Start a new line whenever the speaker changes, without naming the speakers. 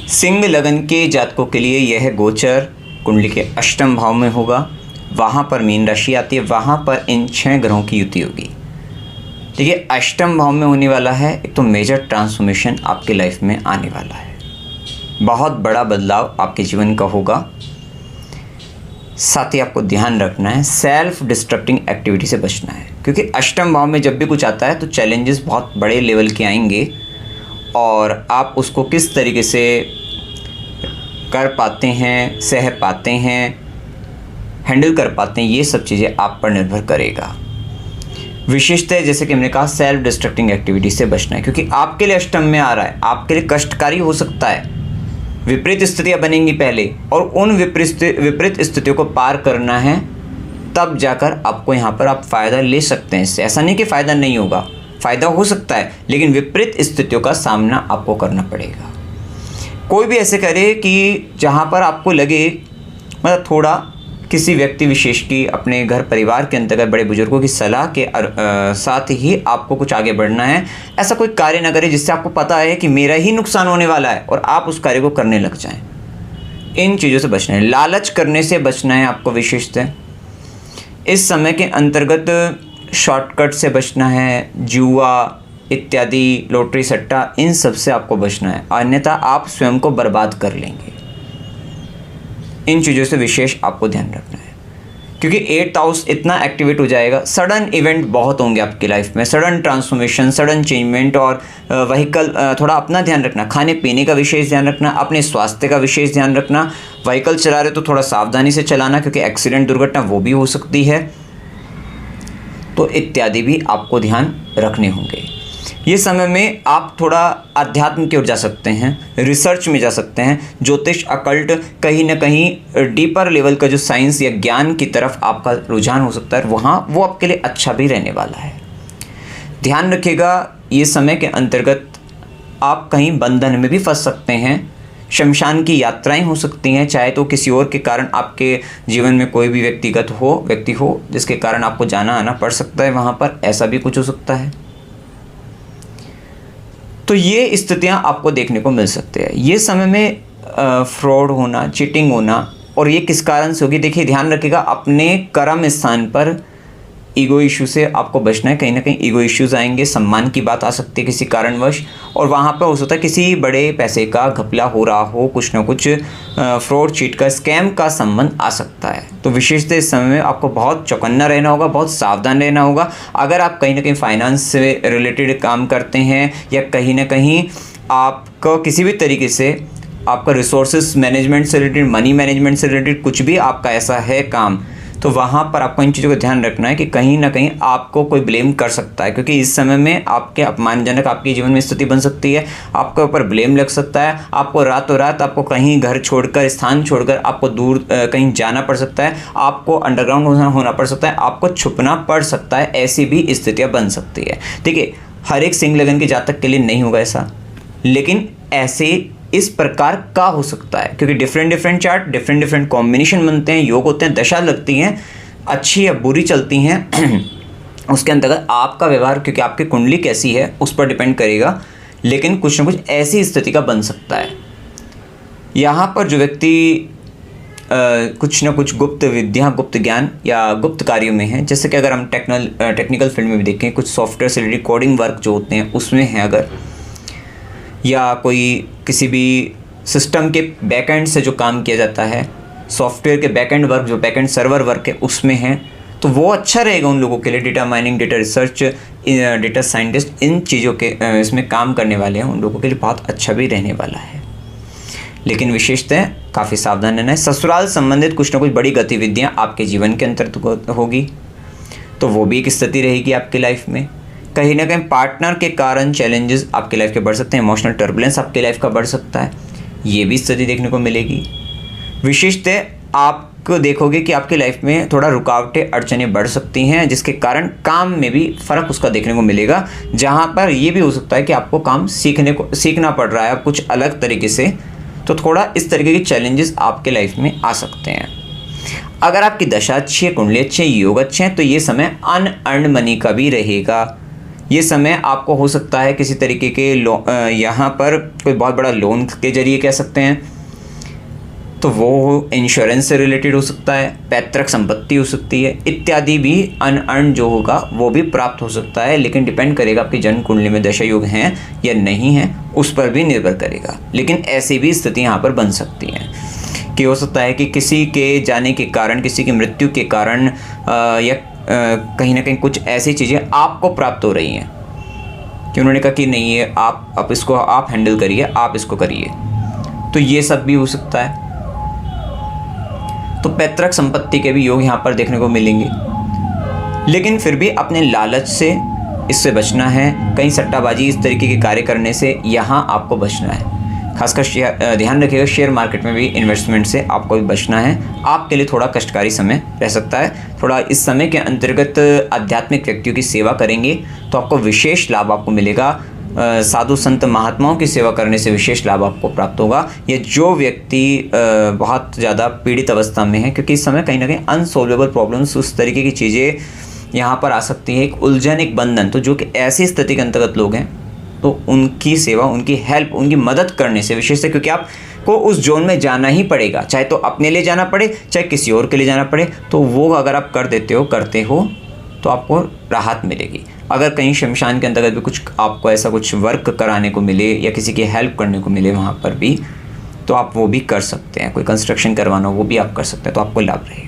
सिंह लगन के जातकों के लिए यह गोचर कुंडली के अष्टम भाव में होगा। वहाँ पर मीन राशि आती है, वहाँ पर इन 6 ग्रहों की युति होगी। देखिए अष्टम भाव में होने वाला है, एक तो मेजर ट्रांसफॉर्मेशन आपके लाइफ में आने वाला है, बहुत बड़ा बदलाव आपके जीवन का होगा। साथ ही आपको ध्यान रखना है सेल्फ डिस्ट्रक्टिंग एक्टिविटी से बचना है, क्योंकि अष्टम भाव में जब भी कुछ आता है तो चैलेंजेस बहुत बड़े लेवल के आएंगे और आप उसको किस तरीके से कर पाते हैं, सह पाते हैं, हैंडल कर पाते हैं, ये सब चीज़ें आप पर निर्भर करेगा। विशेषतः जैसे कि हमने कहा सेल्फ डिस्ट्रक्टिंग एक्टिविटी से बचना है, क्योंकि आपके लिए अष्टम में आ रहा है, आपके लिए कष्टकारी हो सकता है। विपरीत स्थितियाँ बनेंगी पहले और उन विपरीत स्थितियों को पार करना है, तब जाकर आपको यहाँ पर आप फ़ायदा ले सकते हैं इससे। ऐसा नहीं कि फ़ायदा नहीं होगा, फ़ायदा हो सकता है, लेकिन विपरीत स्थितियों का सामना आपको करना पड़ेगा। कोई भी ऐसे करे कि जहाँ पर आपको लगे मतलब थोड़ा किसी व्यक्ति विशेष की, अपने घर परिवार के अंतर्गत बड़े बुजुर्गों की सलाह के साथ ही आपको कुछ आगे बढ़ना है। ऐसा कोई कार्य न करें जिससे आपको पता है कि मेरा ही नुकसान होने वाला है और आप उस कार्य को करने लग जाएं। इन चीज़ों से बचना है, लालच करने से बचना है आपको विशेषतः। इस समय के अंतर्गत शॉर्टकट से बचना है, जुआ इत्यादि, लॉटरी सट्टा, इन सब से आपको बचना है, अन्यथा आप स्वयं को बर्बाद कर लेंगे। इन चीज़ों से विशेष आपको ध्यान रखना है, क्योंकि 8th हाउस इतना एक्टिवेट हो जाएगा। सडन इवेंट बहुत होंगे आपकी लाइफ में, सडन ट्रांसफॉर्मेशन, सडन चेंजमेंट। और व्हीकल, थोड़ा अपना ध्यान रखना, खाने पीने का विशेष ध्यान रखना, अपने स्वास्थ्य का विशेष ध्यान रखना। व्हीकल चला रहे तो थोड़ा सावधानी से चलाना, क्योंकि एक्सीडेंट, दुर्घटना वो भी हो सकती है, तो इत्यादि भी आपको ध्यान रखने होंगे। ये समय में आप थोड़ा अध्यात्म की ओर जा सकते हैं, रिसर्च में जा सकते हैं, ज्योतिष, अकल्ट, कहीं ना कहीं डीपर लेवल का जो साइंस या ज्ञान की तरफ आपका रुझान हो सकता है, वहाँ वो आपके लिए अच्छा भी रहने वाला है। ध्यान रखिएगा ये समय के अंतर्गत आप कहीं बंधन में भी फंस सकते हैं, शमशान की यात्राएं हो सकती हैं, चाहे तो किसी और के कारण आपके जीवन में कोई भी व्यक्ति हो जिसके कारण आपको जाना आना पड़ सकता है वहाँ पर, ऐसा भी कुछ हो सकता है। तो ये स्थितियाँ आपको देखने को मिल सकते हैं। ये समय में फ्रॉड होना, चीटिंग होना, और ये किस कारण से होगी, देखिए ध्यान रखिएगा अपने कर्म स्थान पर ईगो इशू से आपको बचना है। कहीं ना कहीं ईगो इश्यूज़ आएंगे, सम्मान की बात आ सकती है किसी कारणवश, और वहाँ पर हो सकता है किसी बड़े पैसे का घपला हो रहा हो, कुछ ना कुछ फ्रॉड, चीट का, स्कैम का संबंध आ सकता है। तो विशेषतः इस समय में आपको बहुत चौकन्ना रहना होगा, बहुत सावधान रहना होगा। अगर आप कहीं ना कहीं फाइनेंस से रिलेटेड काम करते हैं या कहीं ना कहीं आपको किसी भी तरीके से आपका रिसोर्सेज मैनेजमेंट से रिलेटेड, मनी मैनेजमेंट से रिलेटेड कुछ भी आपका ऐसा है काम, तो वहाँ पर आपको इन चीज़ों का ध्यान रखना है कि कहीं ना कहीं आपको कोई ब्लेम कर सकता है, क्योंकि इस समय में आपके अपमानजनक आपके जीवन में स्थिति बन सकती है, आपके ऊपर ब्लेम लग सकता है, आपको रातों रात आपको कहीं घर छोड़कर, स्थान छोड़कर आपको दूर कहीं जाना पड़ सकता है, आपको अंडरग्राउंड होना पड़ सकता है, आपको छुपना पड़ सकता है, ऐसी भी स्थितियाँ बन सकती है। देखिए हर एक सिंह लगन के जातक के लिए नहीं होगा ऐसा, लेकिन ऐसे इस प्रकार का हो सकता है, क्योंकि डिफरेंट चार्ट, डिफरेंट कॉम्बिनेशन बनते हैं, योग होते हैं, दशा लगती हैं, अच्छी या बुरी चलती हैं। उसके अंतर्गत आपका व्यवहार, क्योंकि आपकी कुंडली कैसी है उस पर डिपेंड करेगा, लेकिन कुछ ना कुछ ऐसी स्थिति का बन सकता है। यहाँ पर जो व्यक्ति कुछ ना कुछ गुप्त विद्या, गुप्त ज्ञान या गुप्त कार्यों में है, जैसे कि अगर हम टेक्निकल फील्ड में भी देखें, कुछ सॉफ्टवेयर से रिलेटेड कोडिंग वर्क जो होते हैं उसमें है अगर, या कोई किसी भी सिस्टम के बैकएंड से जो काम किया जाता है, सॉफ्टवेयर के बैकएंड वर्क, जो बैकएंड सर्वर वर्क है उसमें है, तो वो अच्छा रहेगा उन लोगों के लिए। Data mining, data research, data scientist, इन चीज़ों के इसमें काम करने वाले हैं, उन लोगों के लिए बहुत अच्छा भी रहने वाला है। लेकिन विशेषतः काफ़ी सावधान रहना है। ससुराल संबंधित कुछ ना कुछ बड़ी गतिविधियाँ आपके जीवन के अंतर्गत होगी, तो वो भी एक स्थिति रहेगी आपकी लाइफ में। कहीं ना कहीं पार्टनर के कारण चैलेंजेस आपकी लाइफ के बढ़ सकते हैं, इमोशनल टर्बुलेंस आपकी लाइफ का बढ़ सकता है, ये भी स्थिति देखने को मिलेगी। विशेषतः आपको देखोगे कि आपकी लाइफ में थोड़ा रुकावटें, अड़चनें बढ़ सकती हैं, जिसके कारण काम में भी फ़र्क उसका देखने को मिलेगा, जहाँ पर ये भी हो सकता है कि आपको काम सीखना पड़ रहा है कुछ अलग तरीके से, तो थोड़ा इस तरीके के चैलेंजेस आपके लाइफ में आ सकते हैं। अगर आपकी दशा अच्छी है, कुंडली अच्छी है, योग अच्छे हैं, तो ये समय अनअर्न्ड मनी का भी रहेगा। ये समय आपको हो सकता है किसी तरीके के यहाँ पर कोई बहुत बड़ा लोन के जरिए कह सकते हैं, तो वो इंश्योरेंस से रिलेटेड हो सकता है, पैतृक संपत्ति हो सकती है इत्यादि भी अनअर्न जो होगा वो भी प्राप्त हो सकता है। लेकिन डिपेंड करेगा आपकी जन्म कुंडली में दशा योग हैं या नहीं हैं, उस पर भी निर्भर करेगा। लेकिन ऐसी भी स्थिति यहाँ पर बन सकती हैं कि हो सकता है कि किसी के जाने के कारण, किसी की मृत्यु के कारण या कहीं ना कहीं कुछ ऐसी चीज़ें आपको प्राप्त हो रही हैं कि उन्होंने कहा कि नहीं ये आप इसको आप हैंडल करिए, आप इसको करिए, तो ये सब भी हो सकता है। तो पैतृक संपत्ति के भी योग यहाँ पर देखने को मिलेंगे। लेकिन फिर भी अपने लालच से इससे बचना है, कहीं सट्टाबाजी इस तरीके के कार्य करने से यहाँ आपको बचना है। खासकर ध्यान रखिएगा शेयर मार्केट में भी इन्वेस्टमेंट से आपको भी बचना है। आपके लिए थोड़ा कष्टकारी समय रह सकता है। थोड़ा इस समय के अंतर्गत आध्यात्मिक व्यक्तियों की सेवा करेंगे तो आपको विशेष लाभ आपको मिलेगा। साधु संत महात्माओं की सेवा करने से विशेष लाभ आपको प्राप्त होगा। ये जो व्यक्ति बहुत ज़्यादा पीड़ित अवस्था में है, क्योंकि इस समय कहीं ना कहीं अनसॉल्वेबल प्रॉब्लम्स उस तरीके की चीज़ें यहाँ पर आ सकती है, एक उलझन, एक बंधन, तो जो कि ऐसी स्थिति के अंतर्गत लोग हैं तो उनकी सेवा, उनकी हेल्प, उनकी मदद करने से विशेष है, क्योंकि आपको उस जोन में जाना ही पड़ेगा, चाहे तो अपने लिए जाना पड़े चाहे किसी और के लिए जाना पड़े। तो वो अगर आप करते हो तो आपको राहत मिलेगी। अगर कहीं शमशान के अंतर्गत भी कुछ आपको ऐसा कुछ वर्क कराने को मिले या किसी की हेल्प करने को मिले वहाँ पर भी, तो आप वो भी कर सकते हैं। कोई कंस्ट्रक्शन करवाना हो वो भी आप कर सकते हैं, तो आपको लाभ रहेगा।